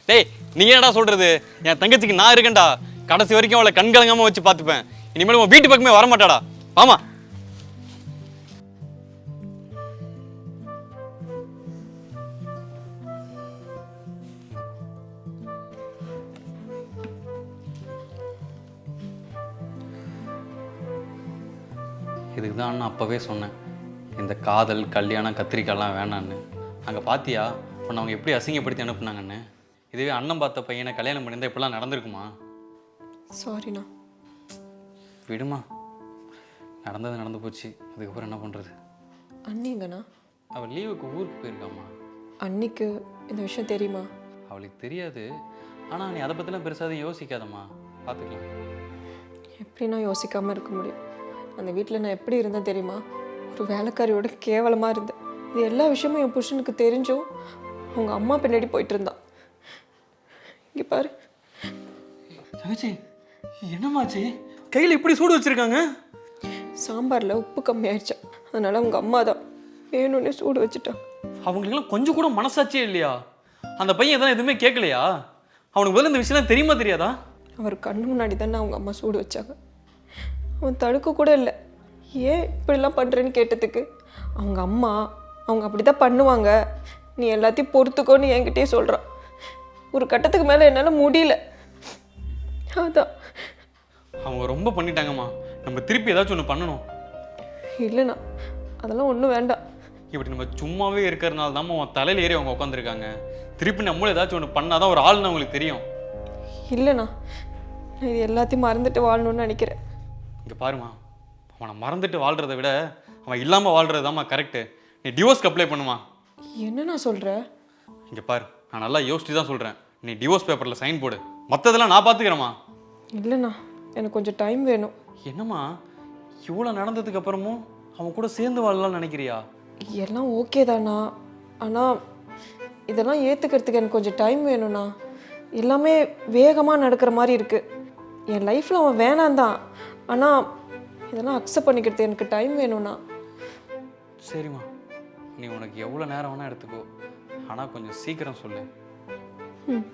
டேய் நீ என்னடா சொல்றது? என் தங்கச்சிக்கு நான் இருக்கேன்டா. கடைசி வரைக்கும் அவளை கண்கலங்காம வச்சு பார்த்துப்பேன். இனிமேல் உன் வீட்டு பக்கமே வரமாட்டாடா. ஆமா. இதுக்கு தான் நான் அப்போவே சொன்னேன், இந்த காதல் கல்யாணம் கத்திரிக்காய்லாம் வேணான்னு. அங்கே பார்த்தியா உன்னை அவங்க எப்படி அசிங்கப்படுத்தி அனுப்புனாங்கன்னு. இதுவே அண்ணன் பார்த்த பையனை கல்யாணம் பண்ணியிருந்தா இப்படிலாம் நடந்திருக்குமா? சாரிண்ணா. விடுமா, நடந்தது நடந்து போச்சு. அதுக்கப்புறம் என்ன பண்ணுறது? அண்ணிங்கண்ணா? அவள் லீவுக்கு ஊருக்கு போயிருக்காம்மா. அன்னிக்கு இந்த விஷயம் தெரியுமா? அவளுக்கு தெரியாது. ஆனால் நீ அதை பற்றிலாம் பெருசாக யோசிக்காதம்மா, பார்த்துக்கலாம். எப்படி நான் யோசிக்காமல் இருக்க முடியும்? அந்த வீட்டில் நான் எப்படி இருந்தேன் தெரியுமா? ஒரு வேலைக்காரியோட கேவலமாக இருந்தேன். இது எல்லா விஷயமும் என் புருஷனுக்கு தெரிஞ்சும் அவங்க அம்மா பின்னாடி போயிட்டு இருந்தான். இங்கே பாரு. தங்கச்சி என்னமாச்சு? கையில் இப்படி சூடு வச்சுருக்காங்க. சாம்பாரில் உப்பு கம்மியாயிடுச்சா, அதனால் அவங்க அம்மா தான் வேணும்னே சூடு வச்சுட்டான். அவங்களுக்கெல்லாம் கொஞ்சம் கூட மனசாட்சியே இல்லையா? அந்த பையன் எதாவது எதுவுமே கேட்கலையா? அவனுக்கு பதில் இந்த விஷயம் தெரியுமா தெரியாதா? அவர் கண்ணு முன்னாடி தானே அவங்க அம்மா சூடு வச்சாங்க. அவன் தடுக்க கூட இல்லை. ஏன் இப்படிலாம் பண்ணுறேன்னு கேட்டதுக்கு அவங்க அம்மா அவங்க அப்படி தான் பண்ணுவாங்க, நீ எல்லாத்தையும் பொறுத்துக்கோன்னு என்கிட்டயே சொல்கிறான். ஒரு கட்டத்துக்கு மேலே என்னால் முடியல. அதான். அவங்க ரொம்ப பண்ணிட்டாங்கம்மா. நம்ம திருப்பி ஏதாச்சும் ஒன்று பண்ணணும். இல்லைண்ணா, அதெல்லாம் ஒன்றும் வேண்டாம். இப்படி நம்ம சும்மாவே இருக்கிறதுனால தான் அவன் தலையில் ஏறி அவங்க உட்காந்துருக்காங்க. திருப்பி நம்மளும் ஏதாச்சும் ஒன்று பண்ணாதான் ஒரு ஆள்னு அவங்களுக்கு தெரியும். இல்லைண்ணா, நான் இது எல்லாத்தையும் மறந்துட்டு வாழணும்னு நினைக்கிறேன். இங்கே பாருமா, அவனை மறந்துட்டு வாழ்கிறத விட அவன் இல்லாமல் வாழ்கிறது தான்மா கரெக்டு. நீ டிவோர்ஸ்க்கு அப்ளை பண்ணுமா? என்ன நான் சொல்கிறேன்? இங்கே பாரு, நான் நல்லா யோசிச்சு தான் சொல்கிறேன். நீ டிவோர்ஸ் பேப்பரில் சைன் போடு. மற்றதெல்லாம் நான் பார்த்துக்கிறேம்மா. இல்லைண்ணா, எனக்கு கொஞ்சம் டைம் வேணும். என்னம்மா இவ்வளோ நடந்ததுக்கு அப்புறமும் அவன் கூட சேர்ந்து வாழலாம்னு நினைக்கிறியா? எல்லாம் ஓகே தானா, ஆனால் இதெல்லாம் ஏற்றுக்கிறதுக்கு எனக்கு கொஞ்சம் டைம் வேணும்ண்ணா. எல்லாமே வேகமாக நடக்கிற மாதிரி இருக்குது. என் லைஃப்பில் அவன் வேணாம் தான், ஆனால் இதெல்லாம் அக்செப்ட் பண்ணிக்கிறது எனக்கு டைம் வேணும்ண்ணா. சரிம்மா, நீ உனக்கு எவ்வளோ நேரம் வேணால் எடுத்துக்கோ. ஆனால் கொஞ்சம் சீக்கிரம் சொல்லு. ம்.